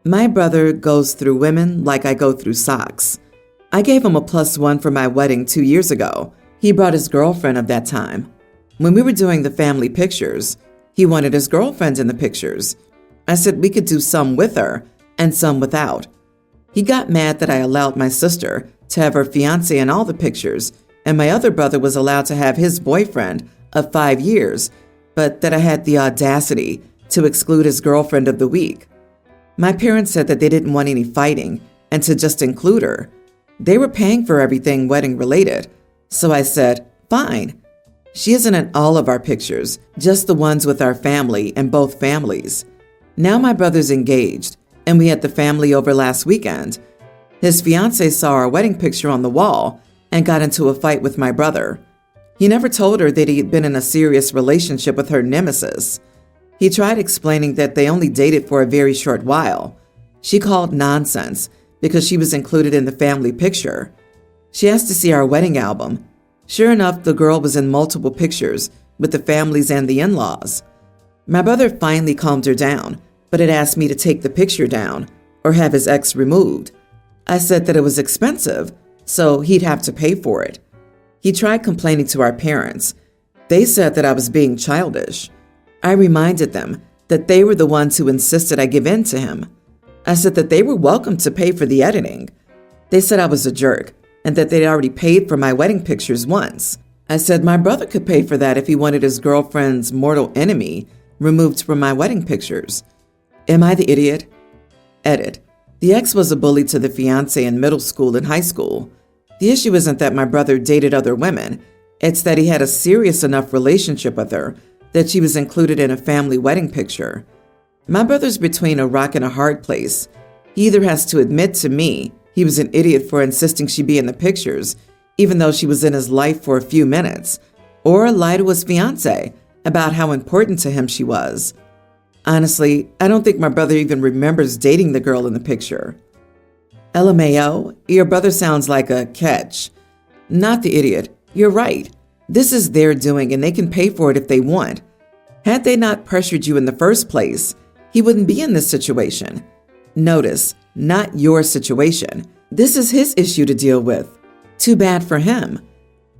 My brother goes through women like I go through socks. I gave him a +1 for my wedding 2 years ago. He brought his girlfriend of that time. When we were doing the family pictures, he wanted his girlfriend in the pictures. I said we could do some with her and some without. He got mad that I allowed my sister to have her fiancé in all the pictures, and my other brother was allowed to have his boyfriend of 5 years, but that I had the audacity to exclude his girlfriend of the week. My parents said that they didn't want any fighting and to just include her. They were paying for everything wedding related, so I said, fine. She isn't in all of our pictures, just the ones with our family and both families. Now my brother's engaged, and we had the family over last weekend. His fiancée saw our wedding picture on the wall and got into a fight with my brother. He never told her that he had been in a serious relationship with her nemesis. He tried explaining that they only dated for a very short while. She called nonsense because she was included in the family picture. She asked to see our wedding album. Sure enough, the girl was in multiple pictures with the families and the in-laws. My brother finally calmed her down, but had asked me to take the picture down or have his ex removed. I said that it was expensive, so he'd have to pay for it. He tried complaining to our parents. They said that I was being childish. I reminded them that they were the ones who insisted I give in to him. I said that they were welcome to pay for the editing. They said I was a jerk and that they'd already paid for my wedding pictures once. I said my brother could pay for that if he wanted his girlfriend's mortal enemy removed from my wedding pictures. Am I the idiot? Edit. The ex was a bully to the fiancé in middle school and high school. The issue isn't that my brother dated other women. It's that he had a serious enough relationship with her that she was included in a family wedding picture. My brother's between a rock and a hard place. He either has to admit to me he was an idiot for insisting she be in the pictures, even though she was in his life for a few minutes, or lie to his fiancé about how important to him she was. Honestly, I don't think my brother even remembers dating the girl in the picture. LMAO, your brother sounds like a catch. Not the idiot. You're right. This is their doing and they can pay for it if they want. Had they not pressured you in the first place, he wouldn't be in this situation. Notice, not your situation. This is his issue to deal with. Too bad for him.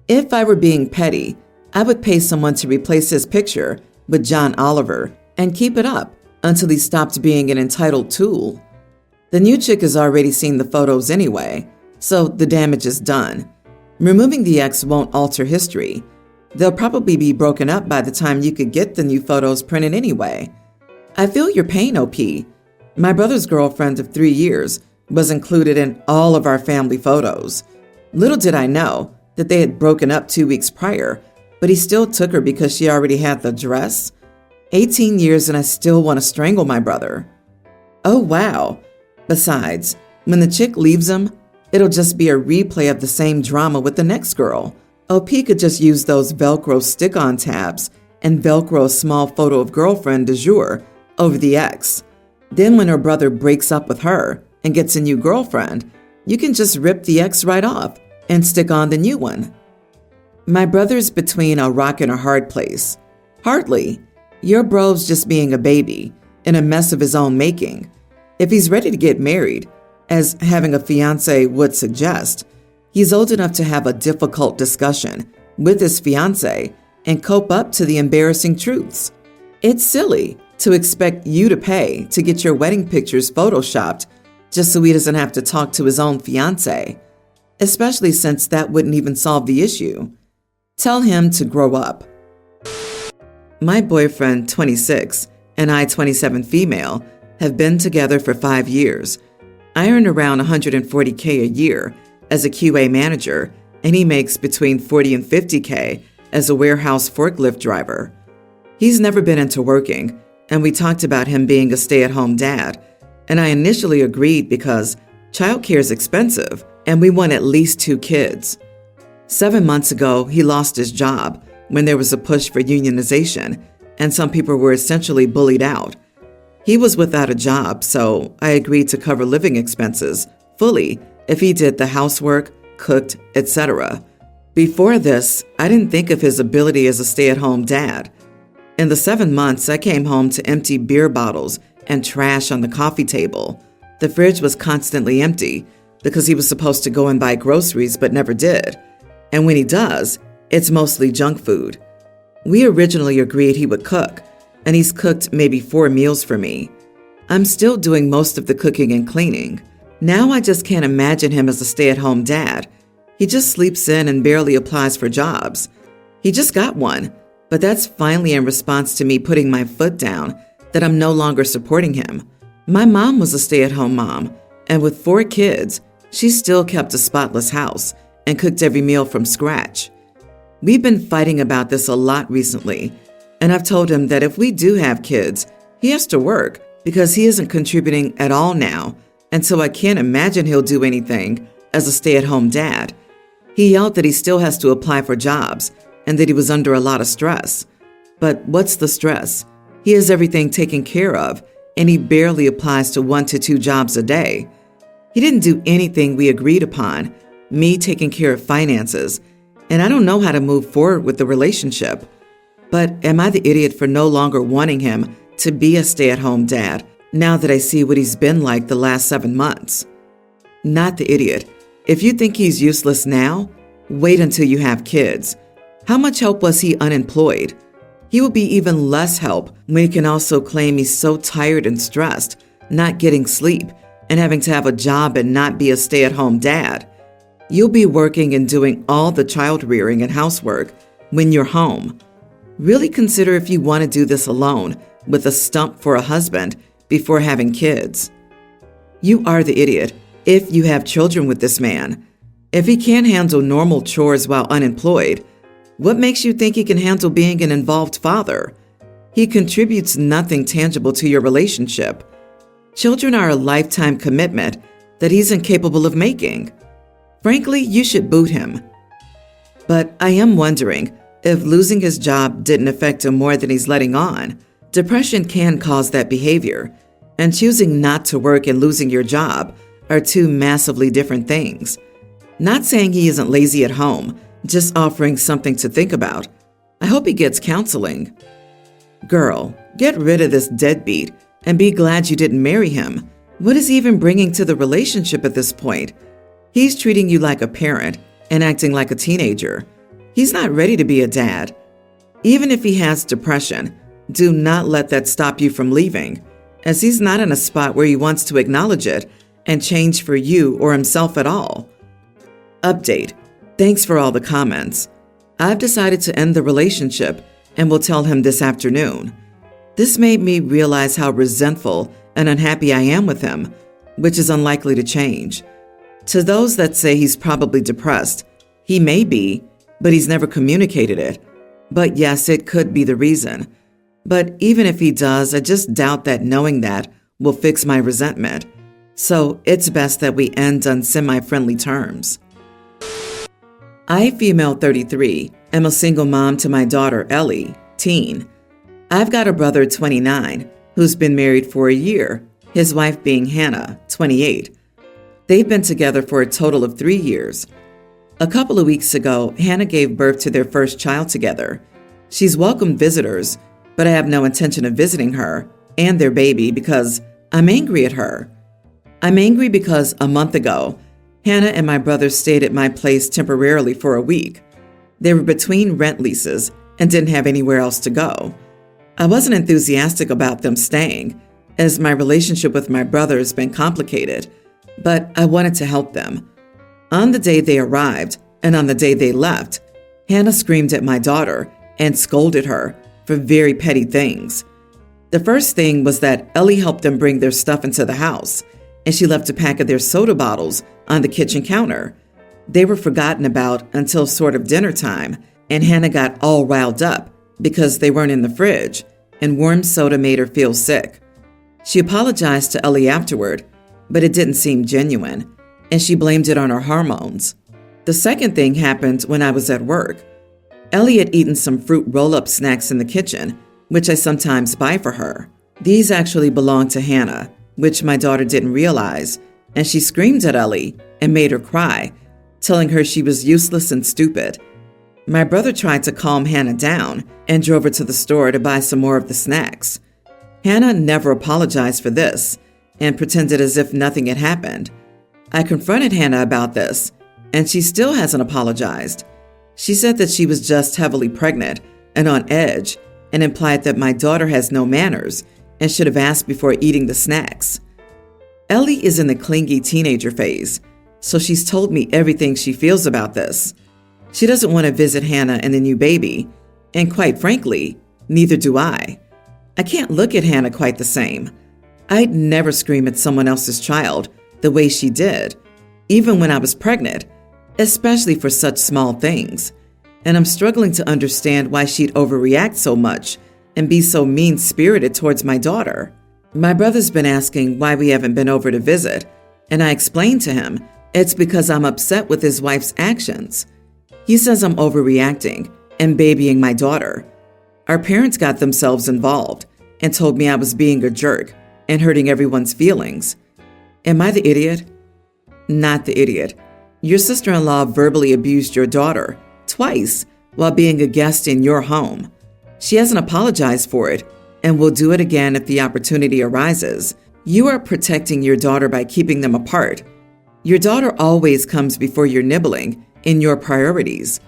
If I were being petty, I would pay someone to replace his picture with John Oliver and keep it up until he stopped being an entitled tool. The new chick has already seen the photos anyway, so the damage is done. Removing the ex won't alter history. They'll probably be broken up by the time you could get the new photos printed anyway. I feel your pain, OP. My brother's girlfriend of 3 years was included in all of our family photos. Little did I know that they had broken up 2 weeks prior, but he still took her because she already had the dress. 18 years and I still want to strangle my brother. Oh, wow. Besides, when the chick leaves him, it'll just be a replay of the same drama with the next girl. OP could just use those Velcro stick-on tabs and Velcro a small photo of girlfriend du jour over the ex. Then when her brother breaks up with her and gets a new girlfriend, you can just rip the ex right off and stick on the new one. My brother's between a rock and a hard place. Hardly. Your bro's just being a baby in a mess of his own making. If he's ready to get married, as having a fiancé would suggest, he's old enough to have a difficult discussion with his fiancé and cope up to the embarrassing truths. It's silly to expect you to pay to get your wedding pictures photoshopped just so he doesn't have to talk to his own fiancé, especially since that wouldn't even solve the issue. Tell him to grow up. My boyfriend, 26, and I, 27 female, have been together for 5 years. I earn around $140K a year as a QA manager, and he makes between $40 and $50K as a warehouse forklift driver. He's never been into working, and we talked about him being a stay-at-home dad, and I initially agreed because childcare is expensive, and we want at least 2 kids. 7 months ago, he lost his job when there was a push for unionization, and some people were essentially bullied out. He was without a job, so I agreed to cover living expenses fully if he did the housework, cooked, etc. Before this, I didn't think of his ability as a stay-at-home dad. In the 7 months, I came home to empty beer bottles and trash on the coffee table. The fridge was constantly empty because he was supposed to go and buy groceries but never did. And when he does, it's mostly junk food. We originally agreed he would cook, and he's cooked maybe 4 meals for me. I'm still doing most of the cooking and cleaning. Now I just can't imagine him as a stay-at-home dad. He just sleeps in and barely applies for jobs. He just got one, but that's finally in response to me putting my foot down that I'm no longer supporting him. My mom was a stay-at-home mom, and with 4 kids, she still kept a spotless house and cooked every meal from scratch. We've been fighting about this a lot recently, and I've told him that if we do have kids, he has to work because he isn't contributing at all now, and so I can't imagine he'll do anything as a stay-at-home dad. He yelled that he still has to apply for jobs and that he was under a lot of stress. But what's the stress? He has everything taken care of, and he barely applies to 1 to 2 jobs a day. He didn't do anything we agreed upon, me taking care of finances, and I don't know how to move forward with the relationship. But am I the idiot for no longer wanting him to be a stay-at-home dad now that I see what he's been like the last 7 months? Not the idiot. If you think he's useless now, wait until you have kids. How much help was he unemployed? He will be even less help when he can also claim he's so tired and stressed, not getting sleep, and having to have a job and not be a stay-at-home dad. You'll be working and doing all the child rearing and housework when you're home. Really consider if you want to do this alone with a stump for a husband before having kids. You are the idiot if you have children with this man. If he can't handle normal chores while unemployed, what makes you think he can handle being an involved father? He contributes nothing tangible to your relationship. Children are a lifetime commitment that he's incapable of making. Frankly, you should boot him. But I am wondering if losing his job didn't affect him more than he's letting on. Depression can cause that behavior, and choosing not to work and losing your job are 2 massively different things. Not saying he isn't lazy at home, just offering something to think about. I hope he gets counseling. Girl, get rid of this deadbeat and be glad you didn't marry him. What is he even bringing to the relationship at this point? He's treating you like a parent and acting like a teenager. He's not ready to be a dad. Even if he has depression, do not let that stop you from leaving, as he's not in a spot where he wants to acknowledge it and change for you or himself at all. Update. Thanks for all the comments. I've decided to end the relationship and will tell him this afternoon. This made me realize how resentful and unhappy I am with him, which is unlikely to change. To those that say he's probably depressed, he may be, but he's never communicated it. But yes, it could be the reason. But even if he does, I just doubt that knowing that will fix my resentment. So it's best that we end on semi-friendly terms. I, female 33, am a single mom to my daughter Ellie, teen. I've got a brother 29 who's been married for a year, his wife being Hannah, 28. They've been together for a total of 3 years. A couple of weeks ago, Hannah gave birth to their first child together. She's welcomed visitors, but I have no intention of visiting her and their baby because I'm angry at her. I'm angry because a month ago, Hannah and my brother stayed at my place temporarily for a week. They were between rent leases and didn't have anywhere else to go. I wasn't enthusiastic about them staying, as my relationship with my brother has been complicated, but I wanted to help them. On the day they arrived and on the day they left, Hannah screamed at my daughter and scolded her for very petty things. The first thing was that Ellie helped them bring their stuff into the house, and she left a pack of their soda bottles on the kitchen counter. They were forgotten about until sort of dinner time, and Hannah got all riled up because they weren't in the fridge, and warm soda made her feel sick. She apologized to Ellie afterward, but it didn't seem genuine, and she blamed it on her hormones. The second thing happened when I was at work. Ellie had eaten some fruit roll-up snacks in the kitchen, which I sometimes buy for her. These actually belonged to Hannah, which my daughter didn't realize, and she screamed at Ellie and made her cry, telling her she was useless and stupid. My brother tried to calm Hannah down and drove her to the store to buy some more of the snacks. Hannah never apologized for this, and pretended as if nothing had happened. I confronted Hannah about this, and she still hasn't apologized. She said that she was just heavily pregnant and on edge, and implied that my daughter has no manners and should have asked before eating the snacks. Ellie is in the clingy teenager phase, so she's told me everything she feels about this. She doesn't want to visit Hannah and the new baby, and quite frankly, neither do I. I can't look at Hannah quite the same. I'd never scream at someone else's child the way she did, even when I was pregnant, especially for such small things. And I'm struggling to understand why she'd overreact so much and be so mean-spirited towards my daughter. My brother's been asking why we haven't been over to visit, and I explained to him it's because I'm upset with his wife's actions. He says I'm overreacting and babying my daughter. Our parents got themselves involved and told me I was being a jerk and hurting everyone's feelings. Am I the idiot? Not the idiot. Your sister-in-law verbally abused your daughter twice while being a guest in your home. She hasn't apologized for it and will do it again if the opportunity arises. You are protecting your daughter by keeping them apart. Your daughter always comes before your nibbling in your priorities.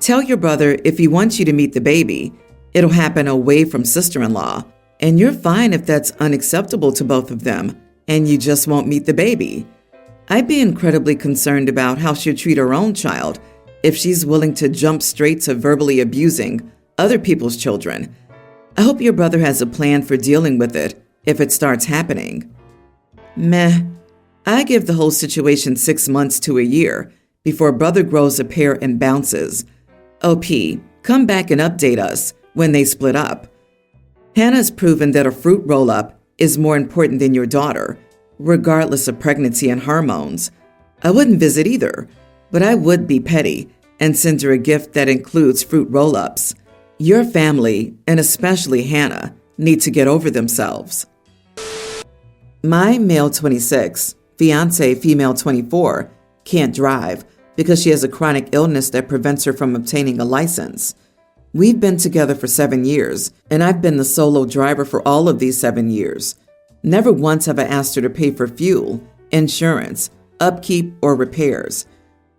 Tell your brother if he wants you to meet the baby, it'll happen away from sister-in-law, and you're fine if that's unacceptable to both of them and you just won't meet the baby. I'd be incredibly concerned about how she'll treat her own child if she's willing to jump straight to verbally abusing other people's children. I hope your brother has a plan for dealing with it if it starts happening. Meh. I give the whole situation 6 months to a year before brother grows a pair and bounces. OP, come back and update us when they split up. Hannah's proven that a fruit roll-up is more important than your daughter, regardless of pregnancy and hormones. I wouldn't visit either, but I would be petty and send her a gift that includes fruit roll-ups. Your family, and especially Hannah, need to get over themselves. My male 26, fiance female 24, can't drive because she has a chronic illness that prevents her from obtaining a license. We've been together for 7 years, and I've been the solo driver for all of these 7 years. Never once have I asked her to pay for fuel, insurance, upkeep, or repairs.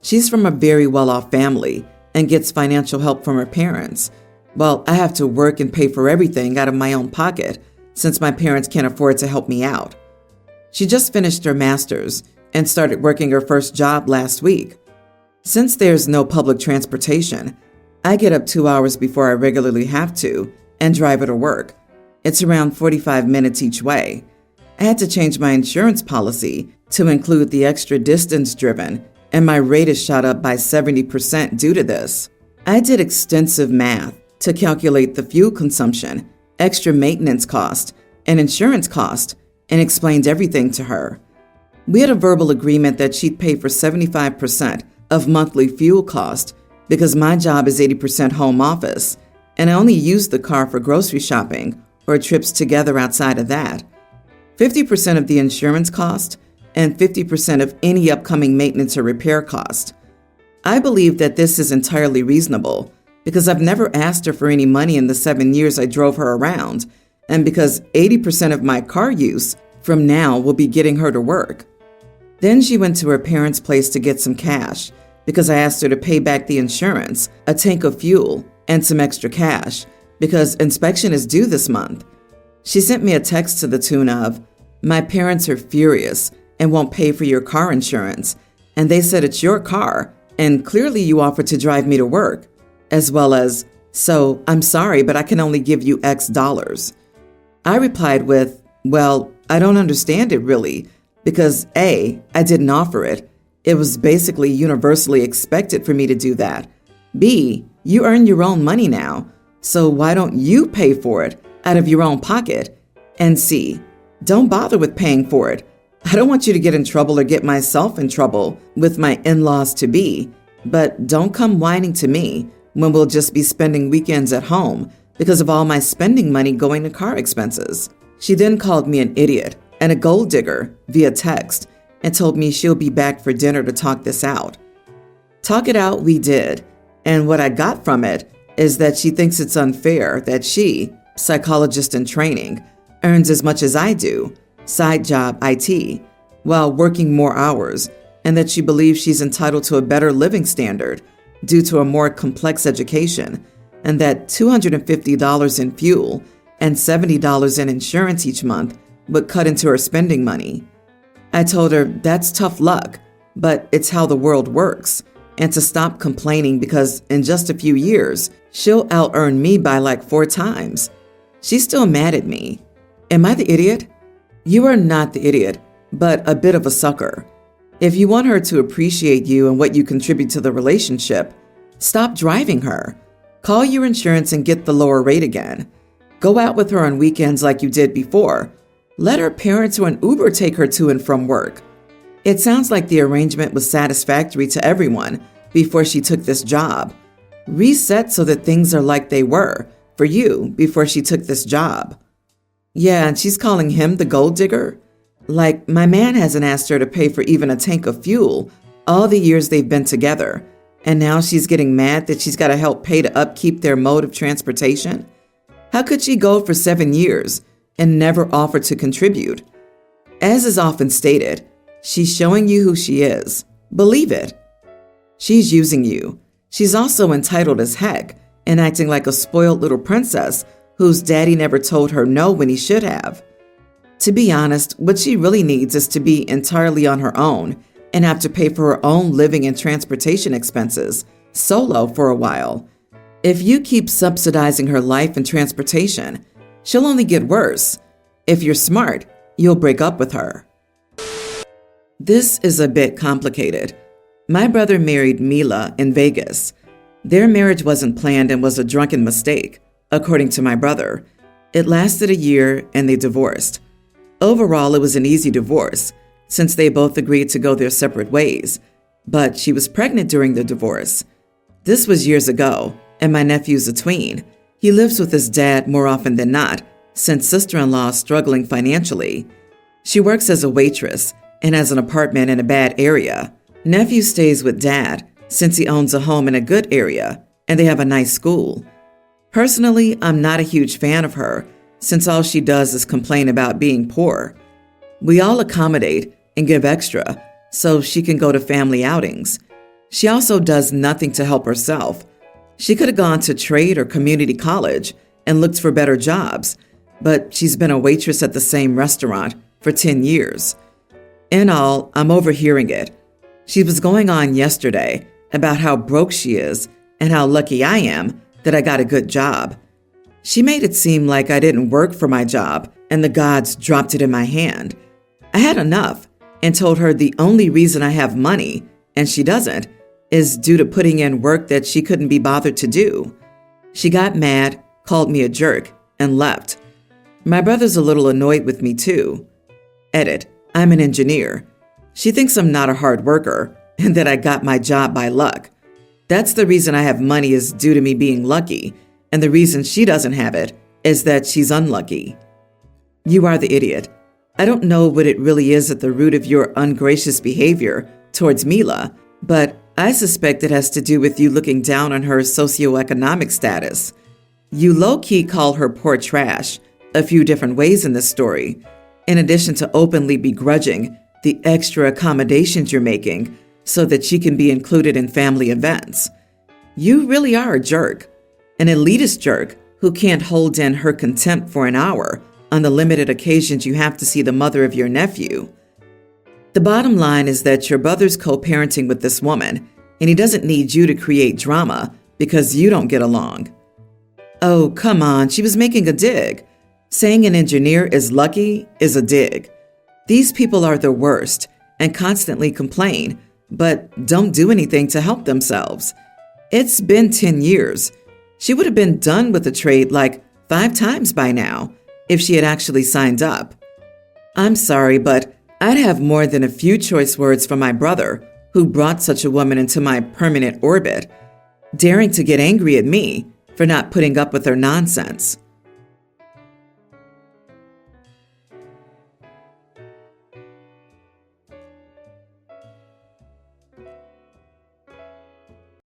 She's from a very well-off family and gets financial help from her parents, while I have to work and pay for everything out of my own pocket since my parents can't afford to help me out. She just finished her master's and started working her first job last week. Since there's no public transportation, I get up 2 hours before I regularly have to and drive her to work. It's around 45 minutes each way. I had to change my insurance policy to include the extra distance driven, and my rate is shot up by 70% due to this. I did extensive math to calculate the fuel consumption, extra maintenance cost, and insurance cost, and explained everything to her. We had a verbal agreement that she'd pay for 75% of monthly fuel cost because my job is 80% home office, and I only use the car for grocery shopping or trips together outside of that. 50% of the insurance cost and 50% of any upcoming maintenance or repair cost. I believe that this is entirely reasonable because I've never asked her for any money in the 7 years I drove her around, and because 80% of my car use from now will be getting her to work. Then she went to her parents' place to get some cash because I asked her to pay back the insurance, a tank of fuel, and some extra cash because inspection is due this month. She sent me a text to the tune of, "My parents are furious and won't pay for your car insurance, and they said it's your car, and clearly you offered to drive me to work," as well as, "So I'm sorry, but I can only give you X dollars." I replied with, "Well, I don't understand it really, because A, I didn't offer it. It was basically universally expected for me to do that. B, you earn your own money now, so why don't you pay for it out of your own pocket? And C, don't bother with paying for it. I don't want you to get in trouble or get myself in trouble with my in-laws to be, but don't come whining to me when we'll just be spending weekends at home because of all my spending money going to car expenses." She then called me an idiot and a gold digger via text and told me she'll be back for dinner to talk this out. Talk it out we did, and what I got from it is that she thinks it's unfair that she, psychologist in training, earns as much as I do, side job IT, while working more hours, and that she believes she's entitled to a better living standard due to a more complex education, and that $250 in fuel and $70 in insurance each month would cut into her spending money. I told her that's tough luck, but it's how the world works, and to stop complaining because in just a few years, she'll out-earn me by like 4 times. She's still mad at me. Am I the idiot? You are not the idiot, but a bit of a sucker. If you want her to appreciate you and what you contribute to the relationship, stop driving her. Call your insurance and get the lower rate again. Go out with her on weekends like you did before. Let her parents or an Uber take her to and from work. It sounds like the arrangement was satisfactory to everyone before she took this job. Reset so that things are like they were for you before she took this job. Yeah, and she's calling him the gold digger? Like, my man hasn't asked her to pay for even a tank of fuel all the years they've been together, and now she's getting mad that she's got to help pay to upkeep their mode of transportation? How could she go for 7 years and never offer to contribute? As is often stated, she's showing you who she is. Believe it. She's using you. She's also entitled as heck and acting like a spoiled little princess whose daddy never told her no when he should have. To be honest, what she really needs is to be entirely on her own and have to pay for her own living and transportation expenses solo for a while. If you keep subsidizing her life and transportation, she'll only get worse. If you're smart, you'll break up with her. This is a bit complicated. My brother married Mila in Vegas. Their marriage wasn't planned and was a drunken mistake, according to my brother. It lasted a year and they divorced. Overall, it was an easy divorce, since they both agreed to go their separate ways. But she was pregnant during the divorce. This was years ago, and my nephew's a tween. He lives with his dad more often than not, since sister-in-law is struggling financially. She works as a waitress and has an apartment in a bad area. Nephew stays with dad, since he owns a home in a good area, and they have a nice school. Personally, I'm not a huge fan of her, since all she does is complain about being poor. We all accommodate and give extra so she can go to family outings. She also does nothing to help herself. She could have gone to trade or community college and looked for better jobs, but she's been a waitress at the same restaurant for 10 years. In all, I'm overhearing it. She was going on yesterday about how broke she is and how lucky I am that I got a good job. She made it seem like I didn't work for my job and the gods dropped it in my hand. I had enough and told her the only reason I have money, and she doesn't, is due to putting in work that she couldn't be bothered to do. She got mad, called me a jerk, and left. My brother's a little annoyed with me too. Edit, I'm an engineer. She thinks I'm not a hard worker and that I got my job by luck. That's the reason I have money is due to me being lucky, and the reason she doesn't have it is that she's unlucky. You are the idiot. I don't know what it really is at the root of your ungracious behavior towards Mila, but I suspect it has to do with you looking down on her socioeconomic status. You low-key call her poor trash a few different ways in this story, in addition to openly begrudging the extra accommodations you're making so that she can be included in family events. You really are a jerk, an elitist jerk who can't hold in her contempt for an hour on the limited occasions you have to see the mother of your nephew. The bottom line is that your brother's co-parenting with this woman, and he doesn't need you to create drama because you don't get along. Oh, come on, she was making a dig. Saying an engineer is lucky is a dig. These people are the worst and constantly complain, but don't do anything to help themselves. It's been 10 years. She would have been done with the trade like 5 times by now if she had actually signed up. I'm sorry, but I'd have more than a few choice words from my brother who brought such a woman into my permanent orbit, daring to get angry at me for not putting up with her nonsense.